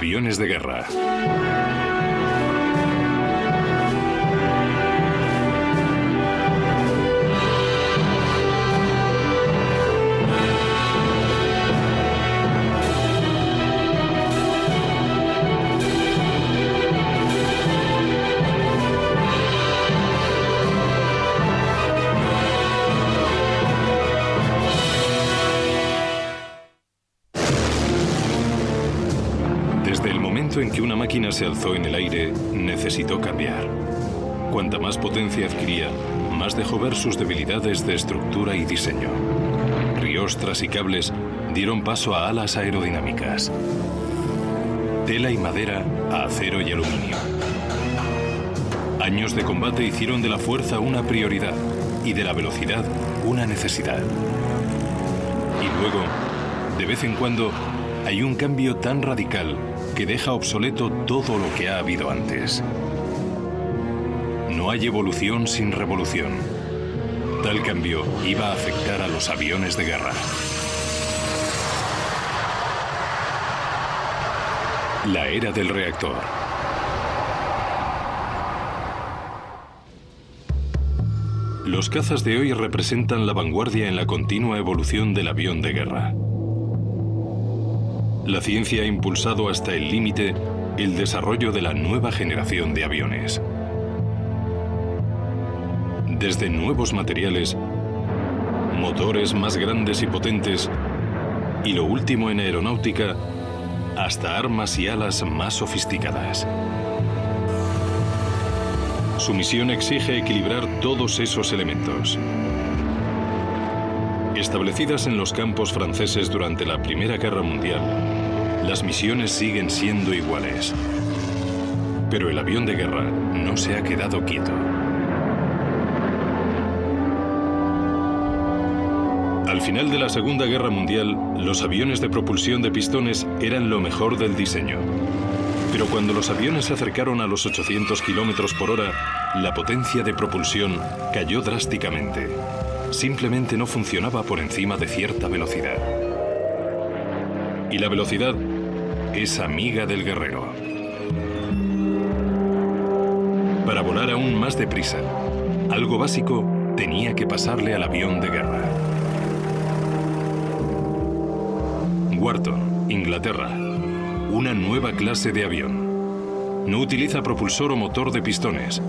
Aviones de guerra. En que una máquina se alzó en el aire, necesitó cambiar. Cuanta más potencia adquiría, más dejó ver sus debilidades de estructura y diseño. Riostras y cables dieron paso a alas aerodinámicas. Tela y madera a acero y aluminio. Años de combate hicieron de la fuerza una prioridad y de la velocidad una necesidad. Y luego, de vez en cuando, hay un cambio tan radical que deja obsoleto todo lo que ha habido antes. No hay evolución sin revolución. Tal cambio iba a afectar a los aviones de guerra. La era del reactor. Los cazas de hoy representan la vanguardia en la continua evolución del avión de guerra. La ciencia ha impulsado hasta el límite el desarrollo de la nueva generación de aviones. Desde nuevos materiales, motores más grandes y potentes, y lo último en aeronáutica, hasta armas y alas más sofisticadas. Su misión exige equilibrar todos esos elementos. Establecidas en los campos franceses durante la Primera Guerra Mundial, las misiones siguen siendo iguales. Pero el avión de guerra no se ha quedado quieto. Al final de la Segunda Guerra Mundial, los aviones de propulsión de pistones eran lo mejor del diseño. Pero cuando los aviones se acercaron a los 800 km por hora, la potencia de propulsión cayó drásticamente. Simplemente no funcionaba por encima de cierta velocidad. Y la velocidad es amiga del guerrero. Para volar aún más deprisa, algo básico tenía que pasarle al avión de guerra. Wharton, Inglaterra. Una nueva clase de avión. No utiliza propulsor o motor de pistones,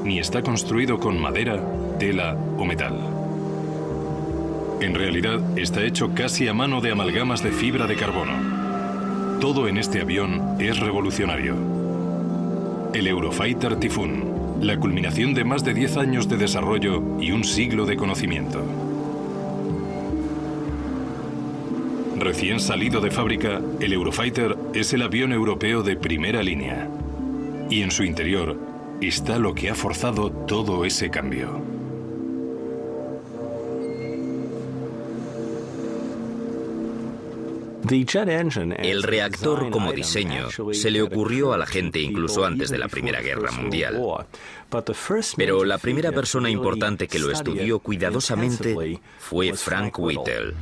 ni está construido con madera, tela o metal. En realidad, está hecho casi a mano de amalgamas de fibra de carbono. Todo en este avión es revolucionario. El Eurofighter Typhoon, la culminación de más de 10 años de desarrollo y un siglo de conocimiento. Recién salido de fábrica, el Eurofighter es el avión europeo de primera línea. Y en su interior está lo que ha forzado todo ese cambio. El reactor como diseño se le ocurrió a la gente incluso antes de la Primera Guerra Mundial. Pero la primera persona importante que lo estudió cuidadosamente fue Frank Whittle.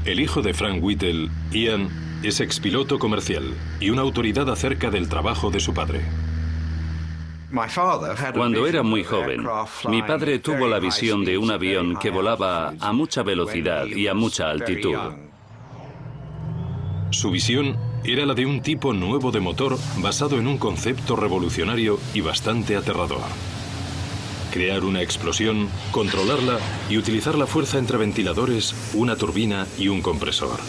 El hijo de Frank Whittle, Ian, es expiloto comercial y una autoridad acerca del trabajo de su padre. Cuando era muy joven, mi padre tuvo la visión de un avión que volaba a mucha velocidad y a mucha altitud. Su visión era la de un tipo nuevo de motor basado en un concepto revolucionario y bastante aterrador. Crear una explosión, controlarla y utilizar la fuerza entre ventiladores, una turbina y un compresor.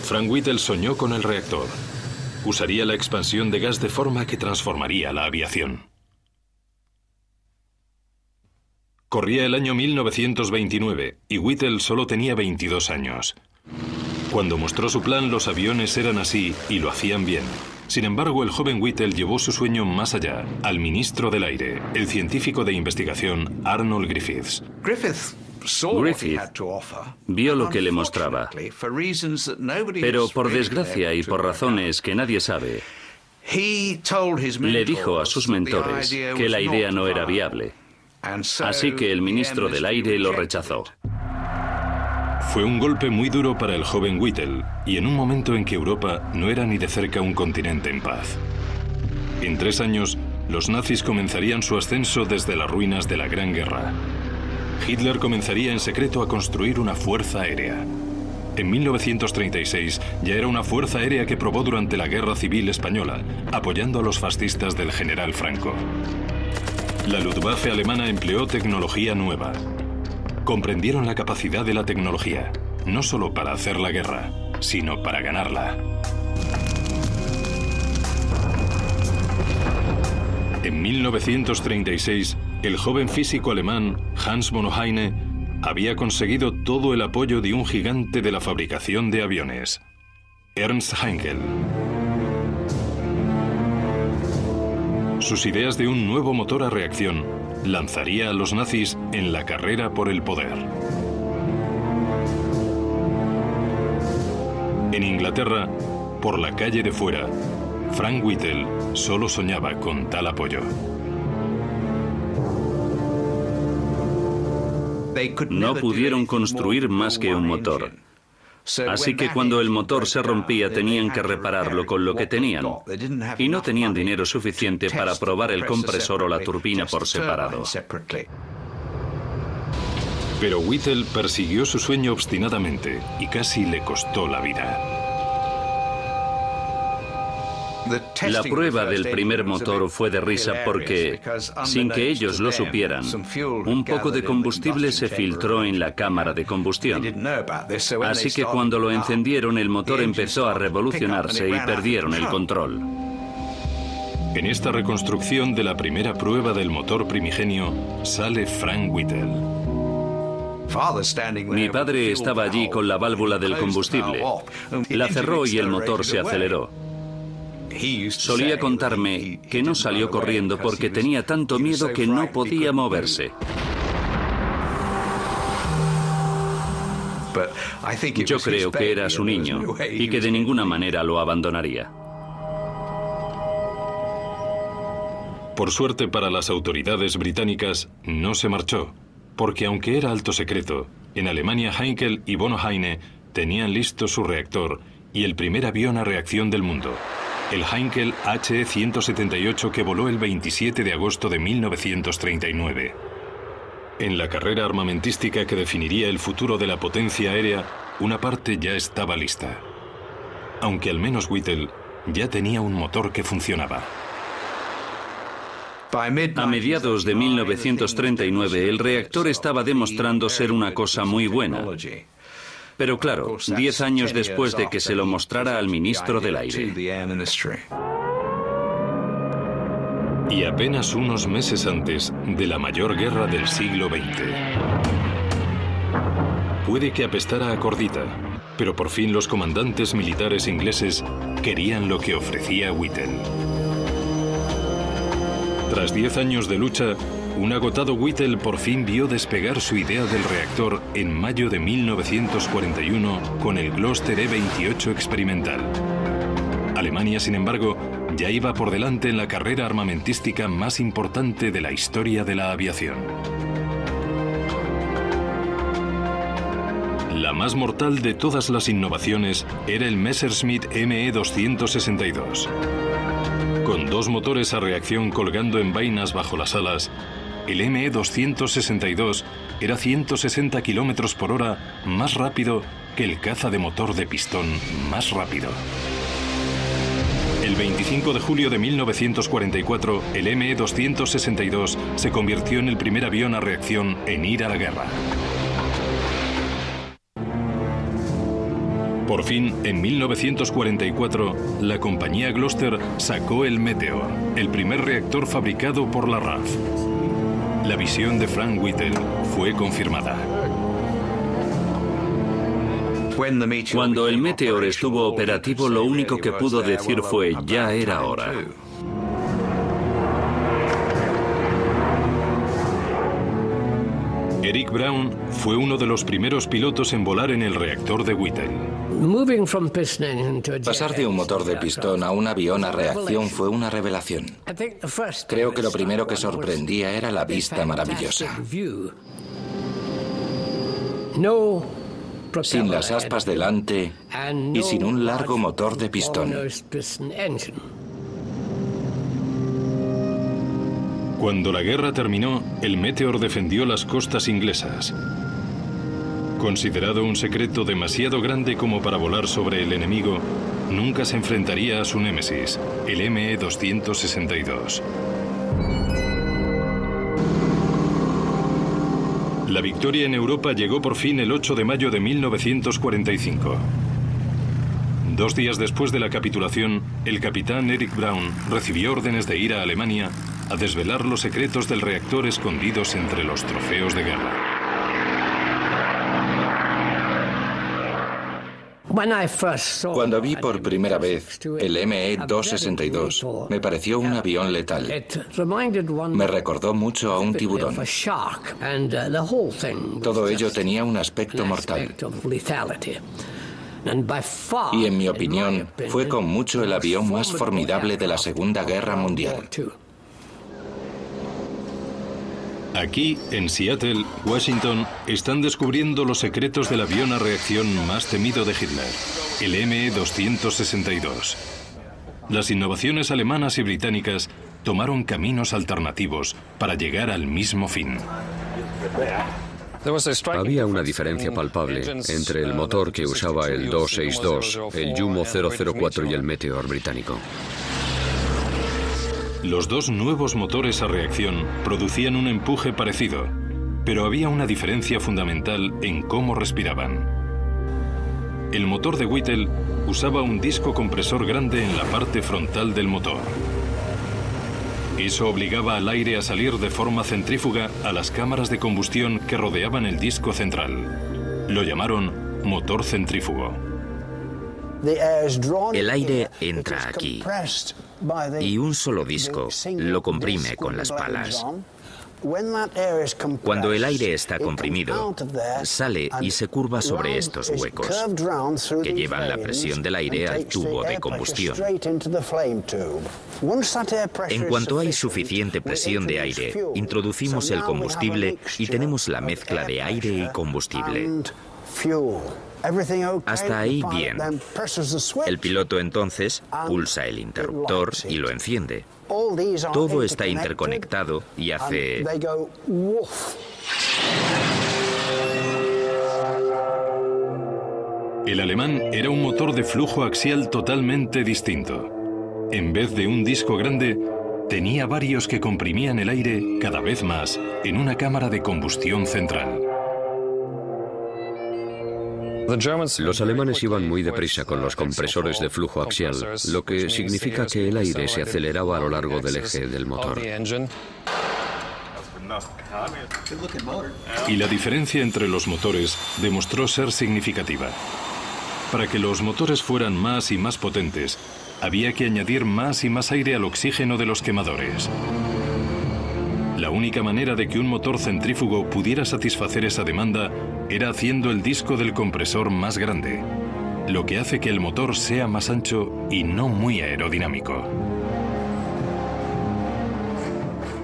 Frank Whittle soñó con el reactor. Usaría la expansión de gas de forma que transformaría la aviación. Corría el año 1929 y Whittle solo tenía 22 años. Cuando mostró su plan, los aviones eran así y lo hacían bien. Sin embargo, el joven Whittle llevó su sueño más allá, al ministro del aire, el científico de investigación Arnold Griffiths. Griffith vio lo que le mostraba, pero por desgracia y por razones que nadie sabe, le dijo a sus mentores que la idea no era viable. Así que el ministro del aire lo rechazó. Fue un golpe muy duro para el joven Whittle, y en un momento en que Europa no era ni de cerca un continente en paz. En 3 años, los nazis comenzarían su ascenso desde las ruinas de la Gran Guerra. Hitler comenzaría en secreto a construir una fuerza aérea. En 1936 ya era una fuerza aérea que probó durante la Guerra Civil Española, apoyando a los fascistas del general Franco. La Luftwaffe alemana empleó tecnología nueva. Comprendieron la capacidad de la tecnología, no solo para hacer la guerra, sino para ganarla. En 1936, el joven físico alemán Hans von Heine había conseguido todo el apoyo de un gigante de la fabricación de aviones, Ernst Heinkel. Sus ideas de un nuevo motor a reacción lanzaría a los nazis en la carrera por el poder. En Inglaterra, por la calle de fuera, Frank Whittle solo soñaba con tal apoyo. No pudieron construir más que un motor. Así que cuando el motor se rompía tenían que repararlo con lo que tenían. Y no tenían dinero suficiente para probar el compresor o la turbina por separado. Pero Whittle persiguió su sueño obstinadamente y casi le costó la vida. La prueba del primer motor fue de risa porque, sin que ellos lo supieran, un poco de combustible se filtró en la cámara de combustión. Así que cuando lo encendieron, el motor empezó a revolucionarse y perdieron el control. En esta reconstrucción de la primera prueba del motor primigenio sale Frank Whittle. Mi padre estaba allí con la válvula del combustible. La cerró y el motor se aceleró. Solía contarme que no salió corriendo porque tenía tanto miedo que no podía moverse. Yo creo que era su niño y que de ninguna manera lo abandonaría. Por suerte para las autoridades británicas, no se marchó, porque aunque era alto secreto, en Alemania Heinkel y von Heine tenían listo su reactor y el primer avión a reacción del mundo, el Heinkel HE-178 que voló el 27 de agosto de 1939. En la carrera armamentística que definiría el futuro de la potencia aérea, una parte ya estaba lista. Aunque al menos Whittle ya tenía un motor que funcionaba. A mediados de 1939, el reactor estaba demostrando ser una cosa muy buena. Pero claro, 10 años después de que se lo mostrara al ministro del Aire. Y apenas unos meses antes de la mayor guerra del siglo XX. Puede que apestara a cordita, pero por fin los comandantes militares ingleses querían lo que ofrecía Whittle. Tras 10 años de lucha, un agotado Whittle por fin vio despegar su idea del reactor en mayo de 1941 con el Gloster E-28 experimental. Alemania, sin embargo, ya iba por delante en la carrera armamentística más importante de la historia de la aviación. La más mortal de todas las innovaciones era el Messerschmitt Me-262. Con 2 motores a reacción colgando en vainas bajo las alas, el Me-262 era 160 km por hora más rápido que el caza de motor de pistón más rápido. El 25 de julio de 1944, el Me-262 se convirtió en el primer avión a reacción en ir a la guerra. Por fin, en 1944, la compañía Gloster sacó el Meteor, el primer reactor fabricado por la RAF. La visión de Frank Whittle fue confirmada. Cuando el Meteor estuvo operativo, lo único que pudo decir fue: ya era hora. Eric Brown fue uno de los primeros pilotos en volar en el reactor de Whittle. Pasar de un motor de pistón a un avión a reacción fue una revelación. Creo que lo primero que sorprendía era la vista maravillosa. sin las aspas delante y sin un largo motor de pistón. Cuando la guerra terminó, el Meteor defendió las costas inglesas. Considerado un secreto demasiado grande como para volar sobre el enemigo, nunca se enfrentaría a su némesis, el ME-262. La victoria en Europa llegó por fin el 8 de mayo de 1945. 2 días después de la capitulación, el capitán Eric Brown recibió órdenes de ir a Alemania a desvelar los secretos del reactor escondidos entre los trofeos de guerra. Cuando vi por primera vez el ME-262, me pareció un avión letal. Me recordó mucho a un tiburón. Todo ello tenía un aspecto mortal. Y en mi opinión, fue con mucho el avión más formidable de la Segunda Guerra Mundial. Aquí, en Seattle, Washington, están descubriendo los secretos del avión a reacción más temido de Hitler, el ME-262. Las innovaciones alemanas y británicas tomaron caminos alternativos para llegar al mismo fin. Había una diferencia palpable entre el motor que usaba el 262, el Jumo 004 y el Meteor británico. Los dos nuevos motores a reacción producían un empuje parecido, pero había una diferencia fundamental en cómo respiraban. El motor de Whittle usaba un disco compresor grande en la parte frontal del motor. Eso obligaba al aire a salir de forma centrífuga a las cámaras de combustión que rodeaban el disco central. Lo llamaron motor centrífugo. El aire entra aquí y un solo disco lo comprime con las palas. Cuando el aire está comprimido, sale y se curva sobre estos huecos que llevan la presión del aire al tubo de combustión. En cuanto hay suficiente presión de aire, introducimos el combustible y tenemos la mezcla de aire y combustible. Hasta ahí bien. El piloto entonces pulsa el interruptor y lo enciende. Todo está interconectado y hace... El alemán era un motor de flujo axial totalmente distinto. En vez de un disco grande, tenía varios que comprimían el aire cada vez más en una cámara de combustión central. Los alemanes iban muy deprisa con los compresores de flujo axial, lo que significa que el aire se aceleraba a lo largo del eje del motor. Y la diferencia entre los motores demostró ser significativa. Para que los motores fueran más y más potentes, había que añadir más y más aire al oxígeno de los quemadores. La única manera de que un motor centrífugo pudiera satisfacer esa demanda era haciendo el disco del compresor más grande, lo que hace que el motor sea más ancho y no muy aerodinámico.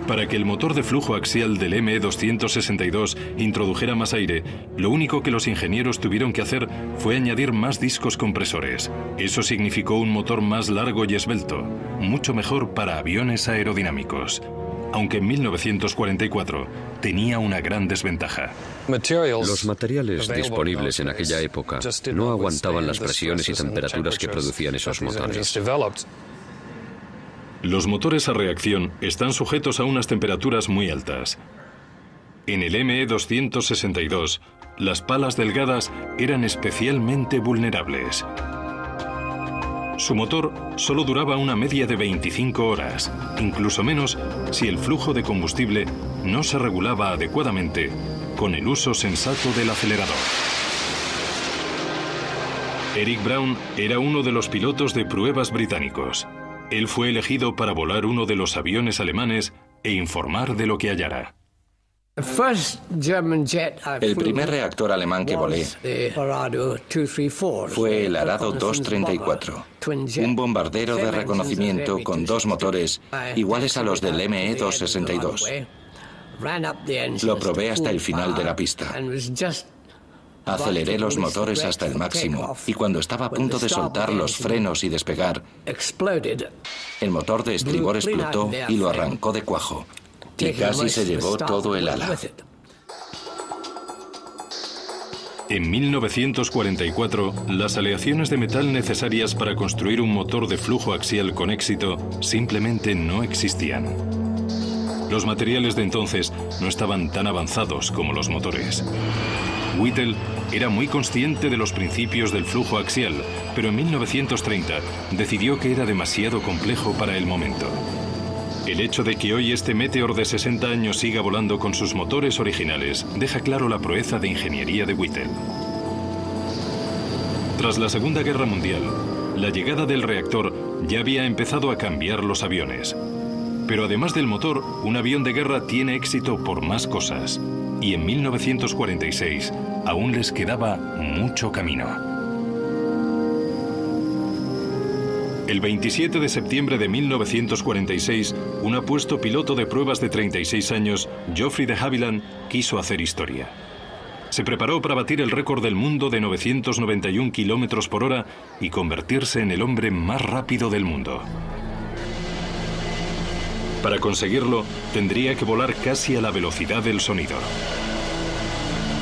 Para que el motor de flujo axial del ME-262 introdujera más aire, lo único que los ingenieros tuvieron que hacer fue añadir más discos compresores. Eso significó un motor más largo y esbelto, mucho mejor para aviones aerodinámicos. Aunque en 1944 tenía una gran desventaja. Los materiales disponibles en aquella época no aguantaban las presiones y temperaturas que producían esos motores. Los motores a reacción están sujetos a unas temperaturas muy altas. En el ME-262, las palas delgadas eran especialmente vulnerables. Su motor solo duraba una media de 25 horas, incluso menos si el flujo de combustible no se regulaba adecuadamente con el uso sensato del acelerador. Eric Brown era uno de los pilotos de pruebas británicos. Él fue elegido para volar uno de los aviones alemanes e informar de lo que hallara. El primer reactor alemán que volé fue el Arado 234, un bombardero de reconocimiento con dos motores iguales a los del ME-262. Lo probé hasta el final de la pista. Aceleré los motores hasta el máximo y cuando estaba a punto de soltar los frenos y despegar, el motor de estribor explotó y lo arrancó de cuajo. Y casi se llevó todo el ala. En 1944, las aleaciones de metal necesarias para construir un motor de flujo axial con éxito simplemente no existían. Los materiales de entonces no estaban tan avanzados como los motores. Whittle era muy consciente de los principios del flujo axial, pero en 1930 decidió que era demasiado complejo para el momento. El hecho de que hoy este Meteor de 60 años siga volando con sus motores originales deja claro la proeza de ingeniería de Whittle. Tras la Segunda Guerra Mundial, la llegada del reactor ya había empezado a cambiar los aviones. Pero además del motor, un avión de guerra tiene éxito por más cosas. Y en 1946 aún les quedaba mucho camino. El 27 de septiembre de 1946, un apuesto piloto de pruebas de 36 años, Geoffrey de Havilland, quiso hacer historia. Se preparó para batir el récord del mundo de 991 kilómetros por hora y convertirse en el hombre más rápido del mundo. Para conseguirlo, tendría que volar casi a la velocidad del sonido.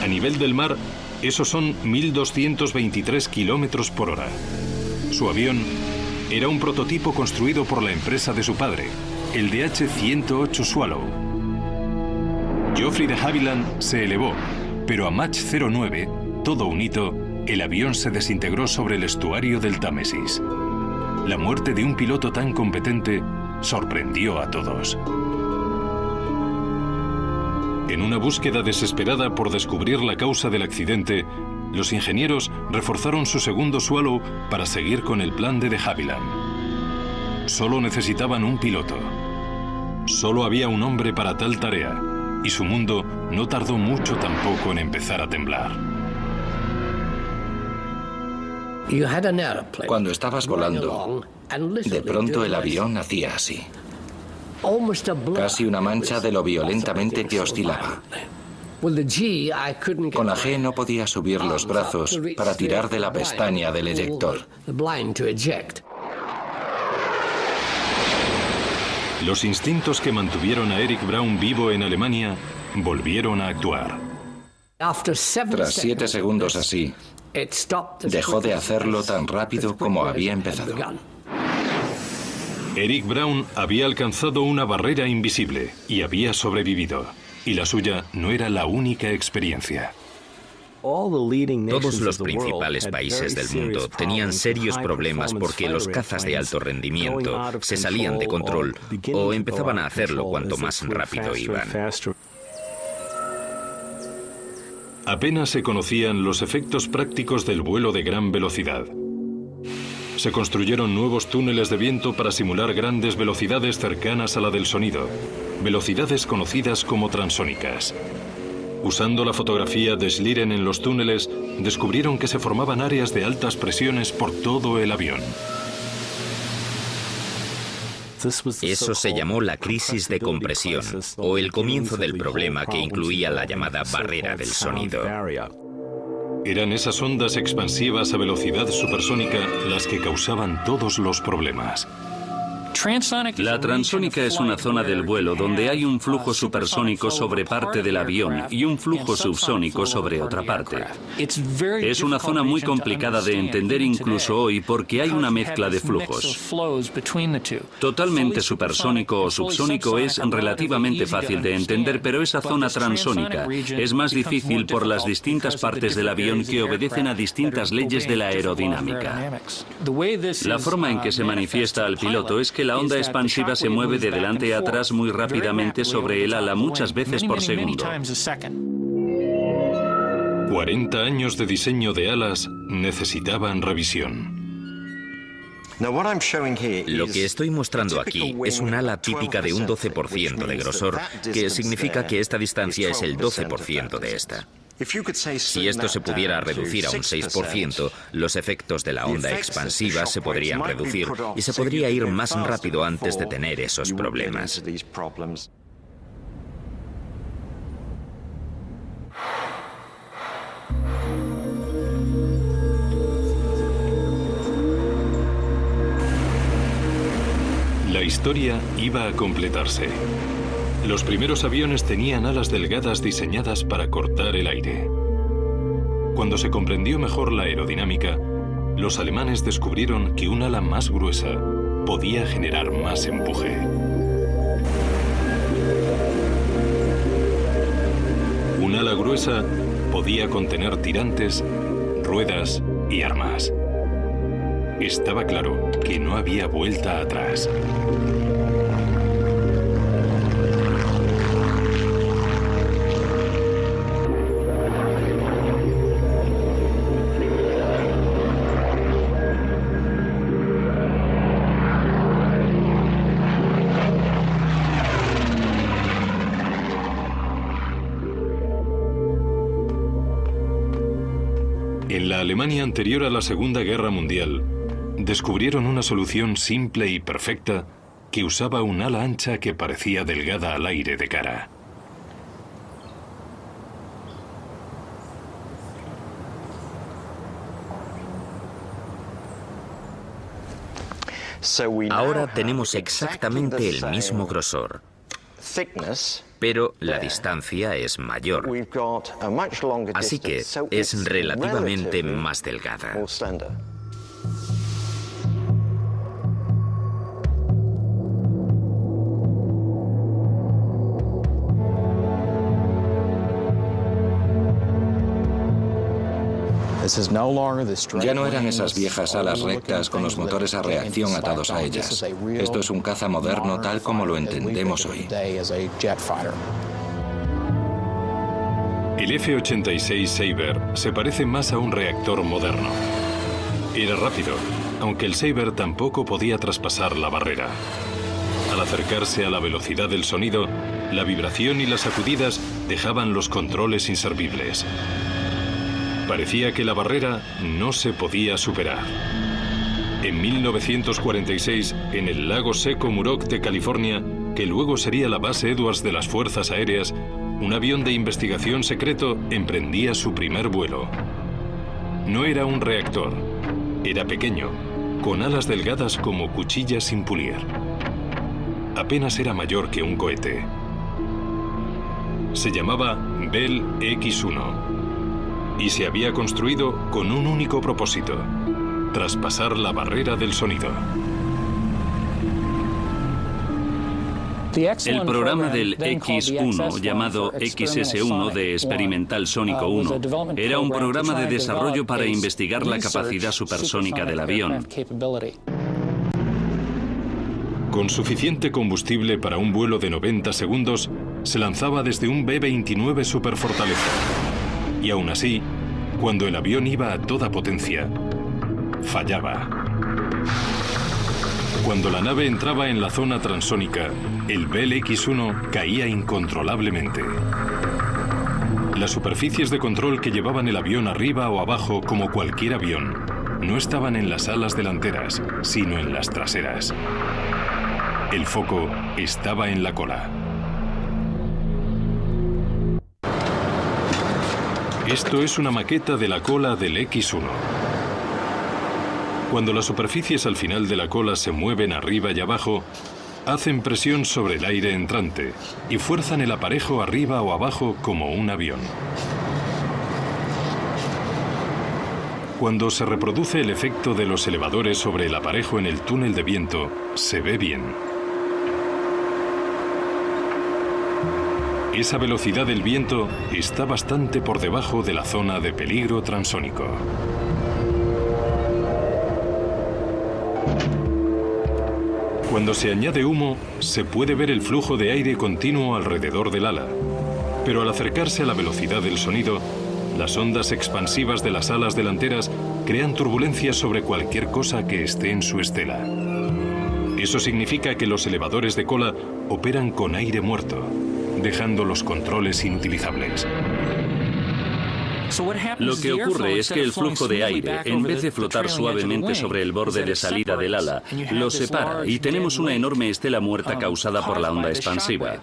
A nivel del mar, esos son 1.223 kilómetros por hora. Su avión era un prototipo construido por la empresa de su padre, el DH-108 Swallow. Geoffrey de Havilland se elevó, pero a Mach 09, todo un hito, el avión se desintegró sobre el estuario del Támesis. La muerte de un piloto tan competente sorprendió a todos. En una búsqueda desesperada por descubrir la causa del accidente, los ingenieros reforzaron su segundo Swallow para seguir con el plan de Havilland. Solo necesitaban un piloto. Solo había un hombre para tal tarea, y su mundo no tardó mucho tampoco en empezar a temblar. Cuando estabas volando, de pronto el avión hacía así. Casi una mancha de lo violentamente que oscilaba. Con la G no podía subir los brazos para tirar de la pestaña del eyector. Los instintos que mantuvieron a Eric Braun vivo en Alemania volvieron a actuar. Tras 7 segundos así, dejó de hacerlo tan rápido como había empezado. Eric Braun había alcanzado una barrera invisible y había sobrevivido. Y la suya no era la única experiencia. Todos los principales países del mundo tenían serios problemas porque los cazas de alto rendimiento se salían de control o empezaban a hacerlo cuanto más rápido iban. Apenas se conocían los efectos prácticos del vuelo de gran velocidad. Se construyeron nuevos túneles de viento para simular grandes velocidades cercanas a la del sonido, velocidades conocidas como transónicas. Usando la fotografía de Schlieren en los túneles, descubrieron que se formaban áreas de altas presiones por todo el avión. Eso se llamó la crisis de compresión, o el comienzo del problema que incluía la llamada barrera del sonido. Eran esas ondas expansivas a velocidad supersónica las que causaban todos los problemas. La transónica es una zona del vuelo donde hay un flujo supersónico sobre parte del avión y un flujo subsónico sobre otra parte. Es una zona muy complicada de entender incluso hoy porque hay una mezcla de flujos. Totalmente supersónico o subsónico es relativamente fácil de entender, pero esa zona transónica es más difícil por las distintas partes del avión que obedecen a distintas leyes de la aerodinámica. La forma en que se manifiesta al piloto es que la onda expansiva se mueve de delante a atrás muy rápidamente sobre el ala, muchas veces por segundo. 40 años de diseño de alas necesitaban revisión. Lo que estoy mostrando aquí es un ala típica de un 12% de grosor, que significa que esta distancia es el 12% de esta. Si esto se pudiera reducir a un 6%, los efectos de la onda expansiva se podrían reducir y se podría ir más rápido antes de tener esos problemas. historia iba a completarse. Los primeros aviones tenían alas delgadas diseñadas para cortar el aire. Cuando se comprendió mejor la aerodinámica, los alemanes descubrieron que un ala más gruesa podía generar más empuje. Un ala gruesa podía contener tirantes, ruedas y armas. Estaba claro que no había vuelta atrás. En la Alemania anterior a la Segunda Guerra Mundial, descubrieron una solución simple y perfecta que usaba un ala ancha que parecía delgada al aire de cara. Ahora tenemos exactamente el mismo grosor, pero la distancia es mayor, así que es relativamente más delgada. Ya no eran esas viejas alas rectas con los motores a reacción atados a ellas. Esto es un caza moderno tal como lo entendemos hoy. El F-86 Sabre se parece más a un reactor moderno. Era rápido, aunque el Sabre tampoco podía traspasar la barrera. Al acercarse a la velocidad del sonido, la vibración y las sacudidas dejaban los controles inservibles. Parecía que la barrera no se podía superar. En 1946, en el lago seco Muroc de California, que luego sería la base Edwards de las Fuerzas Aéreas, un avión de investigación secreto emprendía su primer vuelo. No era un reactor, era pequeño, con alas delgadas como cuchillas sin pulir. Apenas era mayor que un cohete. Se llamaba Bell X-1. Y se había construido con un único propósito: traspasar la barrera del sonido. El programa del X-1, llamado XS-1 de Experimental Sónico 1, era un programa de desarrollo para investigar la capacidad supersónica del avión. Con suficiente combustible para un vuelo de 90 segundos, se lanzaba desde un B-29 Superfortaleza. Y aún así, cuando el avión iba a toda potencia, fallaba. Cuando la nave entraba en la zona transónica, el Bell X-1 caía incontrolablemente. Las superficies de control que llevaban el avión arriba o abajo, como cualquier avión, no estaban en las alas delanteras, sino en las traseras. El foco estaba en la cola. Esto es una maqueta de la cola del X-1. Cuando las superficies al final de la cola se mueven arriba y abajo, hacen presión sobre el aire entrante y fuerzan el aparejo arriba o abajo como un avión. Cuando se reproduce el efecto de los elevadores sobre el aparejo en el túnel de viento, se ve bien. Esa velocidad del viento está bastante por debajo de la zona de peligro transónico. Cuando se añade humo, se puede ver el flujo de aire continuo alrededor del ala, pero al acercarse a la velocidad del sonido, las ondas expansivas de las alas delanteras crean turbulencias sobre cualquier cosa que esté en su estela. Eso significa que los elevadores de cola operan con aire muerto, dejando los controles inutilizables. Lo que ocurre es que el flujo de aire, en vez de flotar suavemente sobre el borde de salida del ala, lo separa y tenemos una enorme estela muerta causada por la onda expansiva.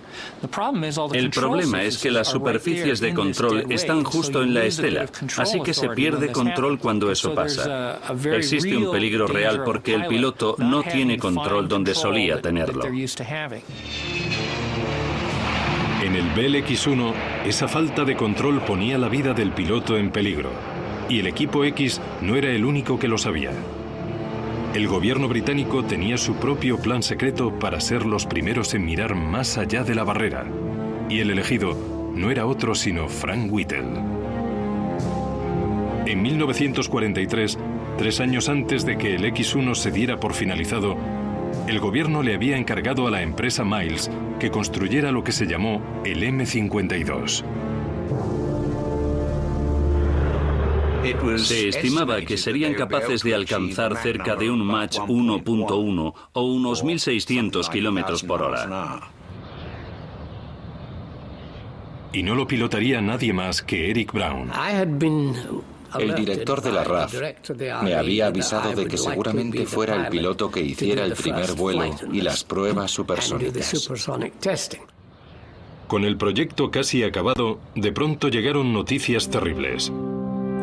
El problema es que las superficies de control están justo en la estela, así que se pierde control cuando eso pasa. Existe un peligro real porque el piloto no tiene control donde solía tenerlo. En el BLX-1, esa falta de control ponía la vida del piloto en peligro, y el equipo X no era el único que lo sabía. El gobierno británico tenía su propio plan secreto para ser los primeros en mirar más allá de la barrera, y el elegido no era otro sino Frank Whittle. En 1943, 3 años antes de que el X-1 se diera por finalizado, el gobierno le había encargado a la empresa Miles que construyera lo que se llamó el M52. Se estimaba que serían capaces de alcanzar cerca de un Mach 1.1 o unos 1.600 kilómetros por hora. Y no lo pilotaría nadie más que Eric Brown. El director de la RAF me había avisado de que seguramente fuera el piloto que hiciera el primer vuelo y las pruebas supersónicas. Con el proyecto casi acabado, de pronto llegaron noticias terribles.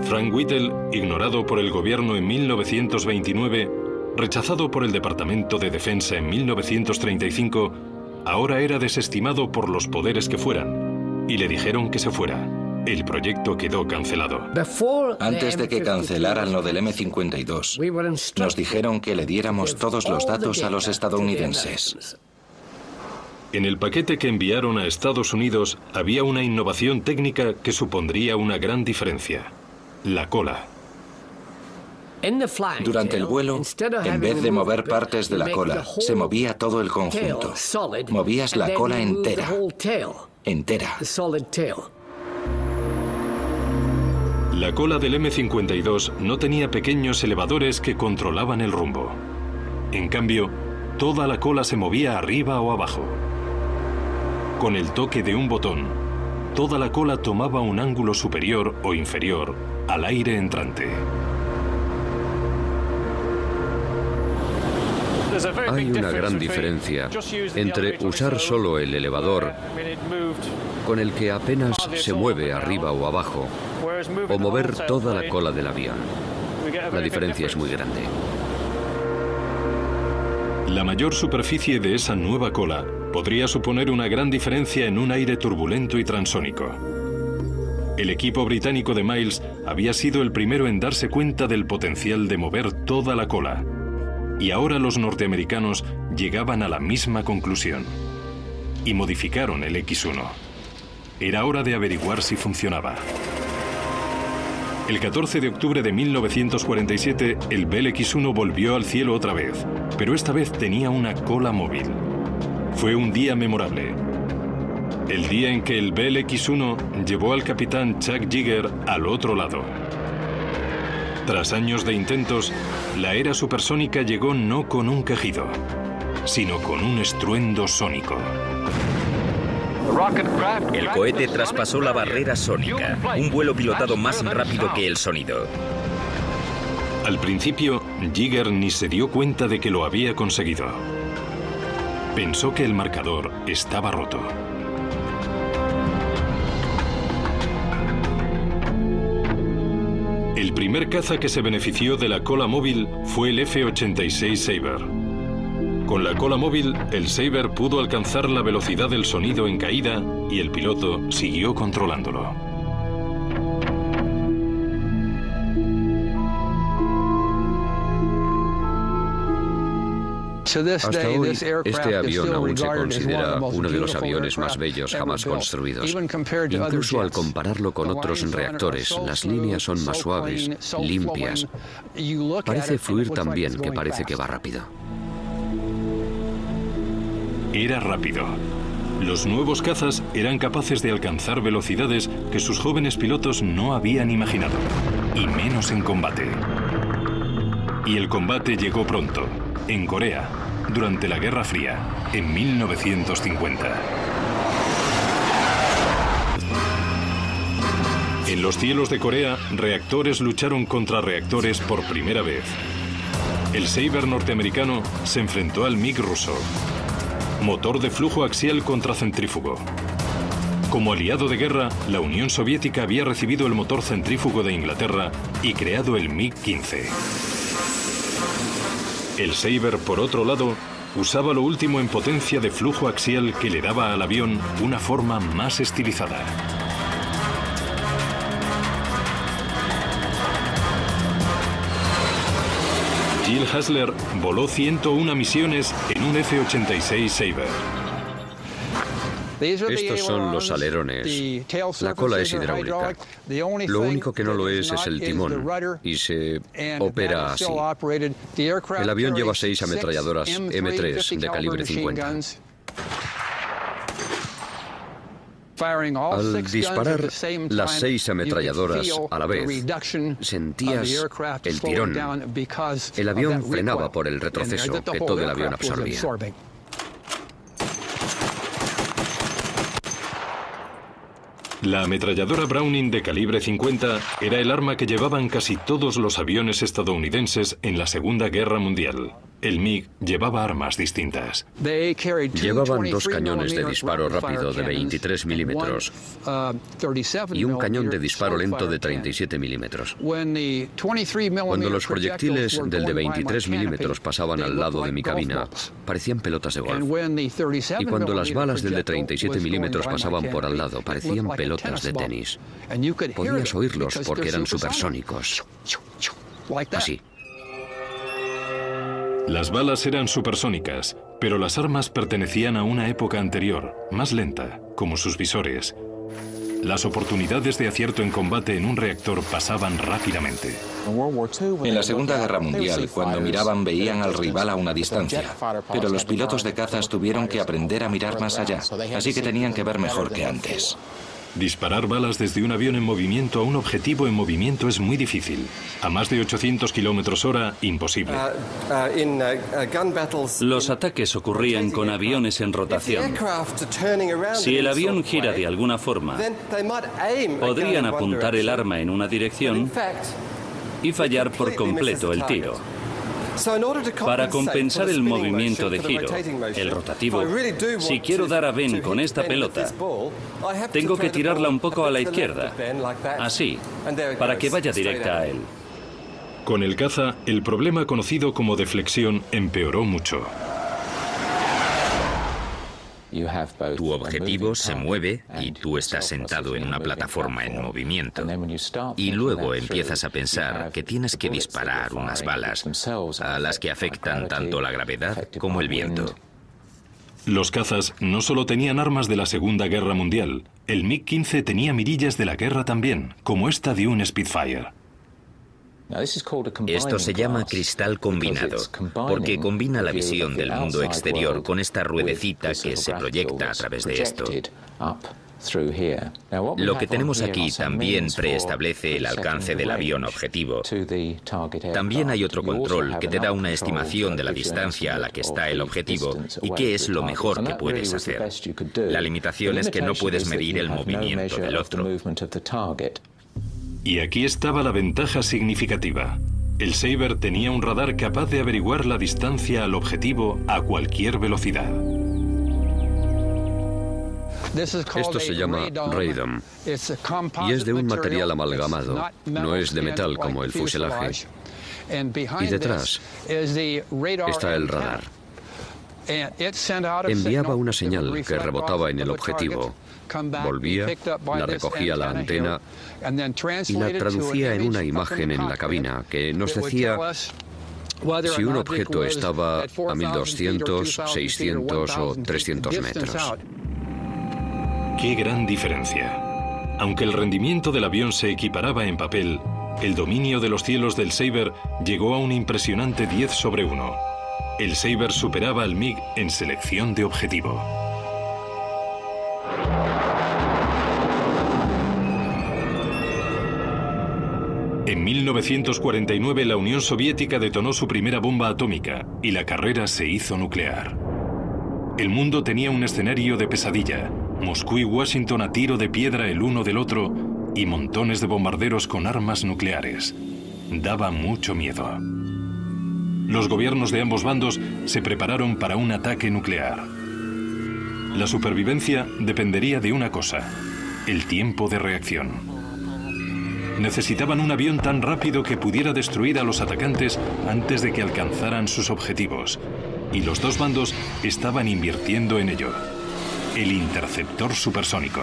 Frank Whittle, ignorado por el gobierno en 1929, rechazado por el Departamento de Defensa en 1935, ahora era desestimado por los poderes que fueran, y le dijeron que se fuera. El proyecto quedó cancelado. Antes de que cancelaran lo del M52, nos dijeron que le diéramos todos los datos a los estadounidenses. En el paquete que enviaron a Estados Unidos había una innovación técnica que supondría una gran diferencia: la cola. Durante el vuelo, en vez de mover partes de la cola, se movía todo el conjunto. Movías la cola entera. Entera. La cola del M52 no tenía pequeños elevadores que controlaban el rumbo. En cambio, toda la cola se movía arriba o abajo. Con el toque de un botón, toda la cola tomaba un ángulo superior o inferior al aire entrante. Hay una gran diferencia entre usar solo el elevador, con el que apenas se mueve arriba o abajo, o mover toda la cola del avión. La diferencia es muy grande. La mayor superficie de esa nueva cola podría suponer una gran diferencia en un aire turbulento y transónico. El equipo británico de Miles había sido el primero en darse cuenta del potencial de mover toda la cola. Y ahora los norteamericanos llegaban a la misma conclusión. Y modificaron el X-1. Era hora de averiguar si funcionaba. El 14 de octubre de 1947, el BLX-1 volvió al cielo otra vez, pero esta vez tenía una cola móvil. Fue un día memorable. El día en que el BLX-1 llevó al capitán Chuck Yeager al otro lado. Tras años de intentos, la era supersónica llegó no con un quejido, sino con un estruendo sónico. El cohete traspasó la barrera sónica, un vuelo pilotado más rápido que el sonido. Al principio, Yeager ni se dio cuenta de que lo había conseguido. Pensó que el marcador estaba roto. El primer caza que se benefició de la cola móvil fue el F-86 Sabre. Con la cola móvil, el Sabre pudo alcanzar la velocidad del sonido en caída y el piloto siguió controlándolo. Hasta hoy, este avión aún se considera uno de los aviones más bellos jamás construidos. Incluso al compararlo con otros reactores, las líneas son más suaves, limpias. Parece fluir tan bien que parece que va rápido. Era rápido. Los nuevos cazas eran capaces de alcanzar velocidades que sus jóvenes pilotos no habían imaginado, y menos en combate. Y el combate llegó pronto, en Corea, durante la Guerra Fría, en 1950. En los cielos de Corea, reactores lucharon contra reactores por primera vez. El Sabre norteamericano se enfrentó al MiG ruso. Motor de flujo axial contra centrífugo. Como aliado de guerra, la Unión Soviética había recibido el motor centrífugo de Inglaterra y creado el MiG-15. El Sabre, por otro lado, usaba lo último en potencia de flujo axial que le daba al avión una forma más estilizada. Jill Hasler voló 101 misiones en un F-86 Sabre. Estos son los alerones. La cola es hidráulica. Lo único que no lo es el timón, y se opera así. El avión lleva 6 ametralladoras M3 de calibre 50. Al disparar las 6 ametralladoras a la vez, sentías el tirón. El avión frenaba por el retroceso que todo el avión absorbía. La ametralladora Browning de calibre 50 era el arma que llevaban casi todos los aviones estadounidenses en la Segunda Guerra Mundial. El MiG llevaba armas distintas. Llevaban 2 cañones de disparo rápido de 23 milímetros y un cañón de disparo lento de 37 milímetros. Cuando los proyectiles del de 23 milímetros pasaban al lado de mi cabina, parecían pelotas de golf. Y cuando las balas del de 37 milímetros pasaban por al lado, parecían pelotas de tenis. Podías oírlos porque eran supersónicos. Así. Las balas eran supersónicas, pero las armas pertenecían a una época anterior, más lenta, como sus visores. Las oportunidades de acierto en combate en un reactor pasaban rápidamente. En la Segunda Guerra Mundial, cuando miraban, veían al rival a una distancia. Pero los pilotos de cazas tuvieron que aprender a mirar más allá, así que tenían que ver mejor que antes. Disparar balas desde un avión en movimiento a un objetivo en movimiento es muy difícil. A más de 800 km/h, imposible. Los ataques ocurrían con aviones en rotación. Si el avión gira de alguna forma, podrían apuntar el arma en una dirección y fallar por completo el tiro. Para compensar el movimiento de giro, el rotativo, si quiero dar a Ben con esta pelota, tengo que tirarla un poco a la izquierda, así, para que vaya directa a él. Con el caza, el problema conocido como deflexión empeoró mucho. Tu objetivo se mueve y tú estás sentado en una plataforma en movimiento. Y luego empiezas a pensar que tienes que disparar unas balas a las que afectan tanto la gravedad como el viento. Los cazas no solo tenían armas de la Segunda Guerra Mundial, el MiG-15 tenía mirillas de la guerra también, como esta de un Spitfire. Esto se llama cristal combinado, porque combina la visión del mundo exterior con esta ruedecita que se proyecta a través de esto. Lo que tenemos aquí también preestablece el alcance del avión objetivo. También hay otro control que te da una estimación de la distancia a la que está el objetivo y qué es lo mejor que puedes hacer. La limitación es que no puedes medir el movimiento del otro. Y aquí estaba la ventaja significativa. El Sabre tenía un radar capaz de averiguar la distancia al objetivo a cualquier velocidad. Esto se llama radome y es de un material amalgamado, no es de metal como el fuselaje. Y detrás está el radar. Enviaba una señal que rebotaba en el objetivo, volvía, la recogía la antena y la traducía en una imagen en la cabina que nos decía si un objeto estaba a 1200, 600 o 300 metros. ¡Qué gran diferencia! Aunque el rendimiento del avión se equiparaba en papel, el dominio de los cielos del Sabre llegó a un impresionante 10/1. El Sabre superaba al MiG en selección de objetivo. En 1949 la Unión Soviética detonó su primera bomba atómica y la carrera se hizo nuclear. El mundo tenía un escenario de pesadilla. Moscú y Washington a tiro de piedra el uno del otro, y montones de bombarderos con armas nucleares. Daba mucho miedo. Los gobiernos de ambos bandos se prepararon para un ataque nuclear. La supervivencia dependería de una cosa: el tiempo de reacción. Necesitaban un avión tan rápido que pudiera destruir a los atacantes antes de que alcanzaran sus objetivos. Y los dos bandos estaban invirtiendo en ello. El interceptor supersónico.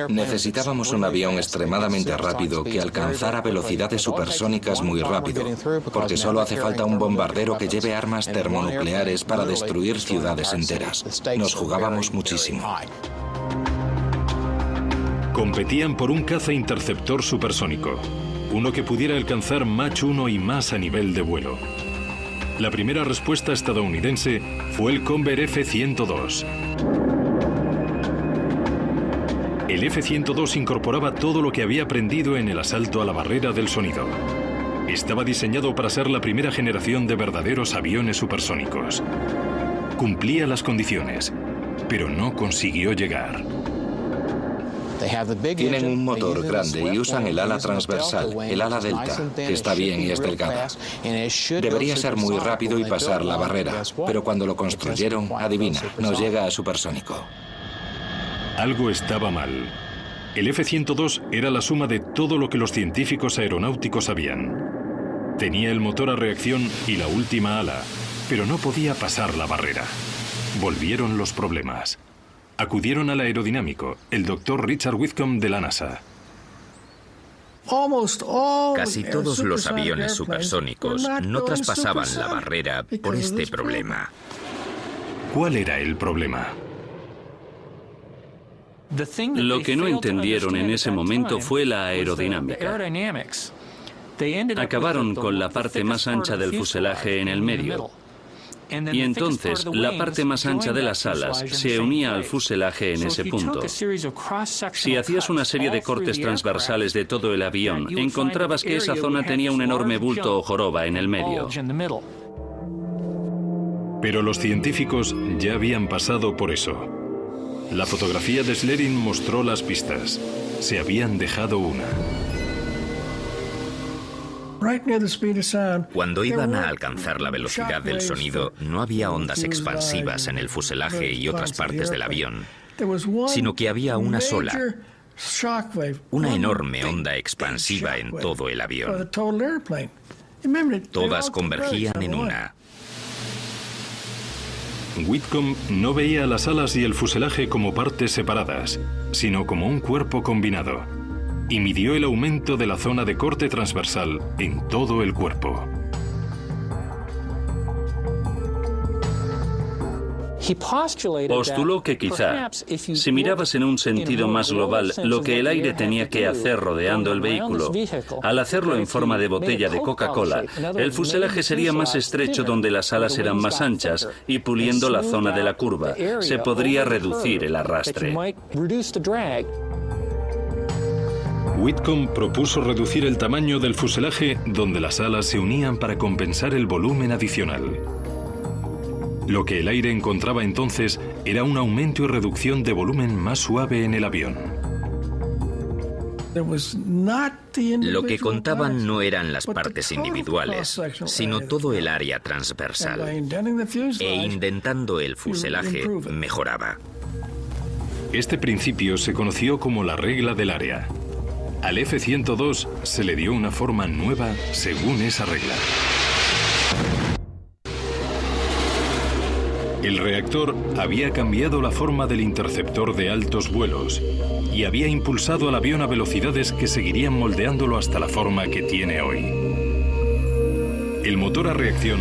Necesitábamos un avión extremadamente rápido que alcanzara velocidades supersónicas muy rápido, porque solo hace falta un bombardero que lleve armas termonucleares para destruir ciudades enteras. Nos jugábamos muchísimo. Competían por un caza interceptor supersónico, uno que pudiera alcanzar Mach 1 y más a nivel de vuelo. La primera respuesta estadounidense fue el Convair F-102. El F-102 incorporaba todo lo que había aprendido en el asalto a la barrera del sonido. Estaba diseñado para ser la primera generación de verdaderos aviones supersónicos. Cumplía las condiciones, pero no consiguió llegar. Tienen un motor grande y usan el ala transversal, el ala delta, que está bien y es delgada. Debería ser muy rápido y pasar la barrera, pero cuando lo construyeron, adivina, no llega a supersónico. Algo estaba mal. El F-102 era la suma de todo lo que los científicos aeronáuticos sabían. Tenía el motor a reacción y la última ala, pero no podía pasar la barrera. Volvieron los problemas. Acudieron al aerodinámico, el Dr. Richard Whitcomb de la NASA. Casi todos los aviones supersónicos no traspasaban la barrera por este problema. ¿Cuál era el problema? Lo que no entendieron en ese momento fue la aerodinámica. Acabaron con la parte más ancha del fuselaje en el medio. Y entonces la parte más ancha de las alas se unía al fuselaje en ese punto. Si hacías una serie de cortes transversales de todo el avión, encontrabas que esa zona tenía un enorme bulto o joroba en el medio. Pero los científicos ya habían pasado por eso. La fotografía de Schlerin mostró las pistas. Se habían dejado una. Cuando iban a alcanzar la velocidad del sonido, no había ondas expansivas en el fuselaje y otras partes del avión, sino que había una sola, una enorme onda expansiva en todo el avión. Todas convergían en una. Whitcomb no veía las alas y el fuselaje como partes separadas, sino como un cuerpo combinado, y midió el aumento de la zona de corte transversal en todo el cuerpo. Postuló que quizá, si mirabas en un sentido más global lo que el aire tenía que hacer rodeando el vehículo, al hacerlo en forma de botella de Coca-Cola, el fuselaje sería más estrecho donde las alas eran más anchas y puliendo la zona de la curva, se podría reducir el arrastre. Whitcomb propuso reducir el tamaño del fuselaje donde las alas se unían para compensar el volumen adicional. Lo que el aire encontraba entonces era un aumento y reducción de volumen más suave en el avión. Lo que contaban no eran las partes individuales, sino todo el área transversal. E indentando el fuselaje, mejoraba. Este principio se conoció como la regla del área. Al F-102 se le dio una forma nueva según esa regla. El reactor había cambiado la forma del interceptor de altos vuelos y había impulsado al avión a velocidades que seguirían moldeándolo hasta la forma que tiene hoy. El motor a reacción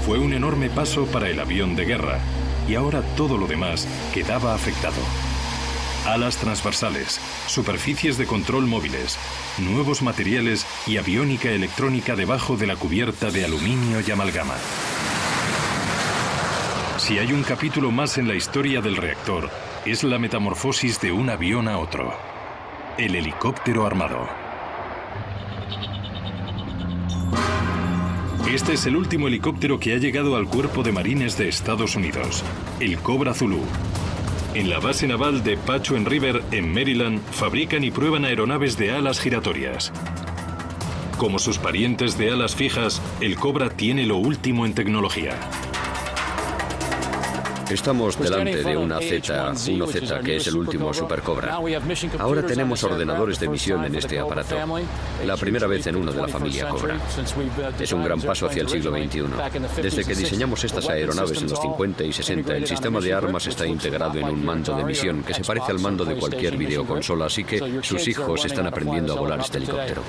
fue un enorme paso para el avión de guerra y ahora todo lo demás quedaba afectado. Alas transversales, superficies de control móviles, nuevos materiales y aviónica electrónica debajo de la cubierta de aluminio y amalgama. Si hay un capítulo más en la historia del reactor, es la metamorfosis de un avión a otro. El helicóptero armado. Este es el último helicóptero que ha llegado al Cuerpo de Marines de Estados Unidos, el Cobra Zulu. En la base naval de Pachuen River, en Maryland, fabrican y prueban aeronaves de alas giratorias. Como sus parientes de alas fijas, el Cobra tiene lo último en tecnología. Estamos delante de una Z1Z, que es el último Super Cobra. Ahora tenemos ordenadores de misión en este aparato. La primera vez en uno de la familia Cobra. Es un gran paso hacia el siglo XXI. Desde que diseñamos estas aeronaves en los 50 y 60, el sistema de armas está integrado en un mando de misión que se parece al mando de cualquier videoconsola, así que sus hijos están aprendiendo a volar este helicóptero.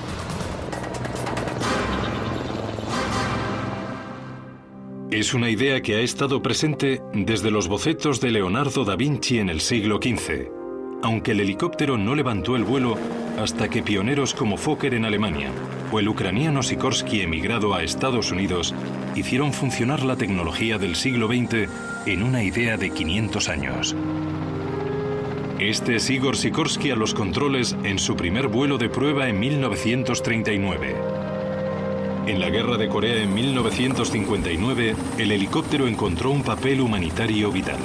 Es una idea que ha estado presente desde los bocetos de Leonardo da Vinci en el siglo XV, aunque el helicóptero no levantó el vuelo hasta que pioneros como Fokker en Alemania o el ucraniano Sikorsky emigrado a Estados Unidos hicieron funcionar la tecnología del siglo XX en una idea de 500 años. Este es Igor Sikorsky a los controles en su primer vuelo de prueba en 1939. En la Guerra de Corea en 1959, el helicóptero encontró un papel humanitario vital.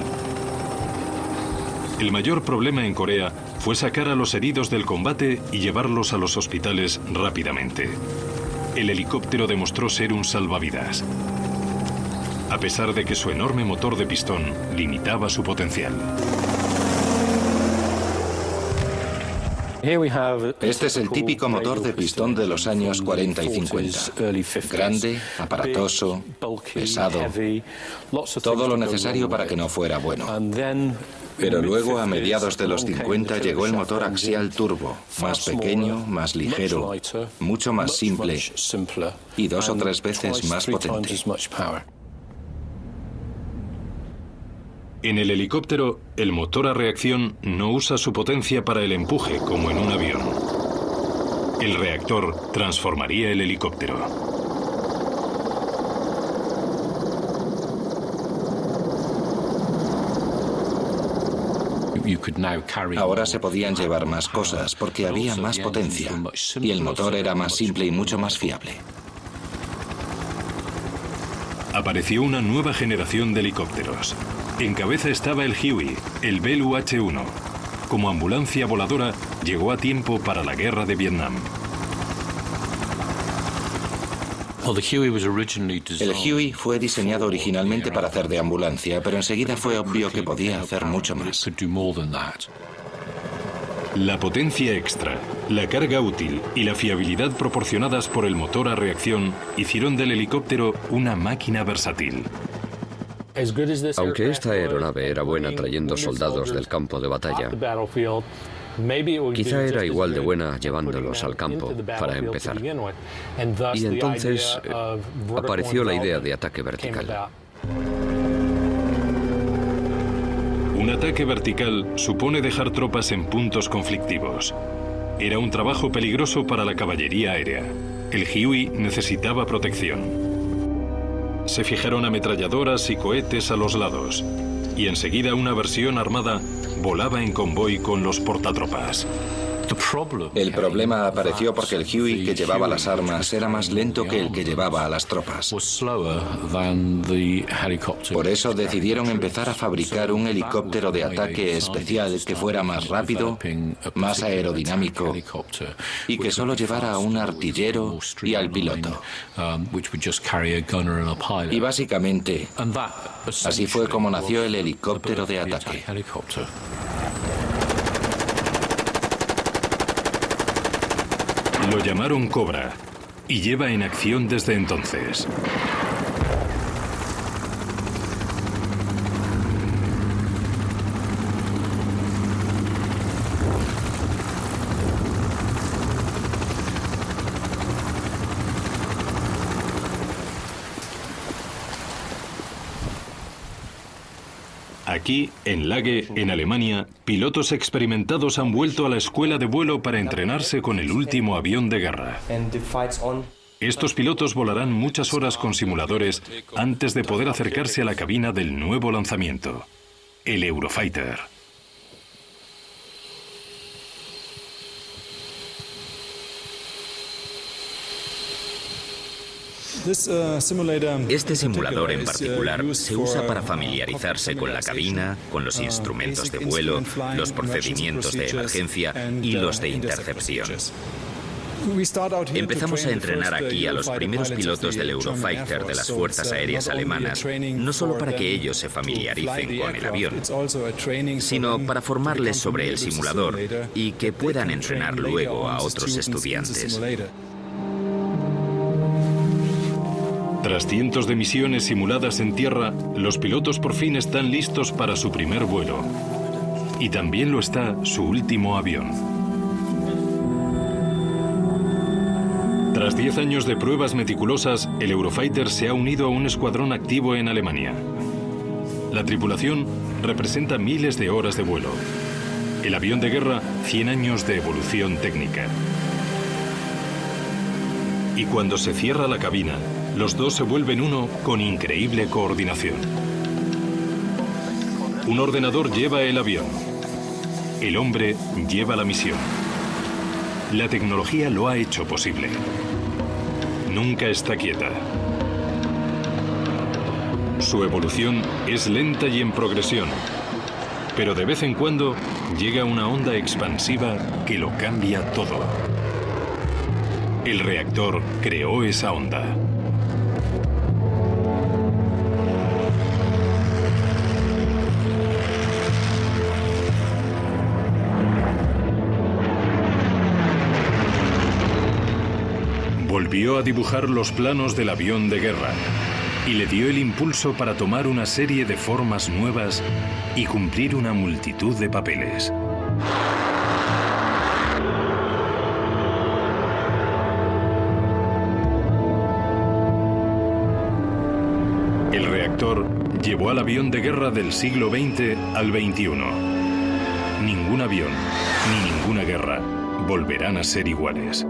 El mayor problema en Corea fue sacar a los heridos del combate y llevarlos a los hospitales rápidamente. El helicóptero demostró ser un salvavidas, a pesar de que su enorme motor de pistón limitaba su potencial. Este es el típico motor de pistón de los años 40 y 50. Grande, aparatoso, pesado, todo lo necesario para que no fuera bueno. Pero luego, a mediados de los 50, llegó el motor axial turbo, más pequeño, más ligero, mucho más simple y 2 o 3 veces más potente. En el helicóptero, el motor a reacción no usa su potencia para el empuje como en un avión. El reactor transformaría el helicóptero. Ahora se podían llevar más cosas porque había más potencia y el motor era más simple y mucho más fiable. Apareció una nueva generación de helicópteros. En cabeza estaba el Huey, el Bell UH-1. Como ambulancia voladora, llegó a tiempo para la guerra de Vietnam. El Huey fue diseñado originalmente para hacer de ambulancia, pero enseguida fue obvio que podía hacer mucho más. La potencia extra, la carga útil y la fiabilidad proporcionadas por el motor a reacción hicieron del helicóptero una máquina versátil. Aunque esta aeronave era buena trayendo soldados del campo de batalla, quizá era igual de buena llevándolos al campo, para empezar. Y entonces apareció la idea de ataque vertical. Un ataque vertical supone dejar tropas en puntos conflictivos. Era un trabajo peligroso para la caballería aérea. El Huey necesitaba protección. Se fijaron ametralladoras y cohetes a los lados, y enseguida una versión armada volaba en convoy con los portatropas. El problema apareció porque el Huey que llevaba las armas era más lento que el que llevaba a las tropas. Por eso decidieron empezar a fabricar un helicóptero de ataque especial que fuera más rápido, más aerodinámico y que solo llevara a un artillero y al piloto. Y básicamente, así fue como nació el helicóptero de ataque. Lo llamaron Cobra y lleva en acción desde entonces. Aquí, en Lage, en Alemania, pilotos experimentados han vuelto a la escuela de vuelo para entrenarse con el último avión de guerra. Estos pilotos volarán muchas horas con simuladores antes de poder acercarse a la cabina del nuevo lanzamiento, el Eurofighter. Este simulador en particular se usa para familiarizarse con la cabina, con los instrumentos de vuelo, los procedimientos de emergencia y los de intercepción. Empezamos a entrenar aquí a los primeros pilotos del Eurofighter de las Fuerzas Aéreas Alemanas, no solo para que ellos se familiaricen con el avión, sino para formarles sobre el simulador y que puedan entrenar luego a otros estudiantes. Tras cientos de misiones simuladas en tierra, los pilotos por fin están listos para su primer vuelo. Y también lo está su último avión. Tras 10 años de pruebas meticulosas, el Eurofighter se ha unido a un escuadrón activo en Alemania. La tripulación representa miles de horas de vuelo. El avión de guerra, 100 años de evolución técnica. Y cuando se cierra la cabina, los dos se vuelven uno con increíble coordinación. Un ordenador lleva el avión. El hombre lleva la misión. La tecnología lo ha hecho posible. Nunca está quieta. Su evolución es lenta y en progresión, pero de vez en cuando llega una onda expansiva que lo cambia todo. El reactor creó esa onda. Volvió a dibujar los planos del avión de guerra y le dio el impulso para tomar una serie de formas nuevas y cumplir una multitud de papeles. El reactor llevó al avión de guerra del siglo XX al XXI. Ningún avión ni ninguna guerra volverán a ser iguales.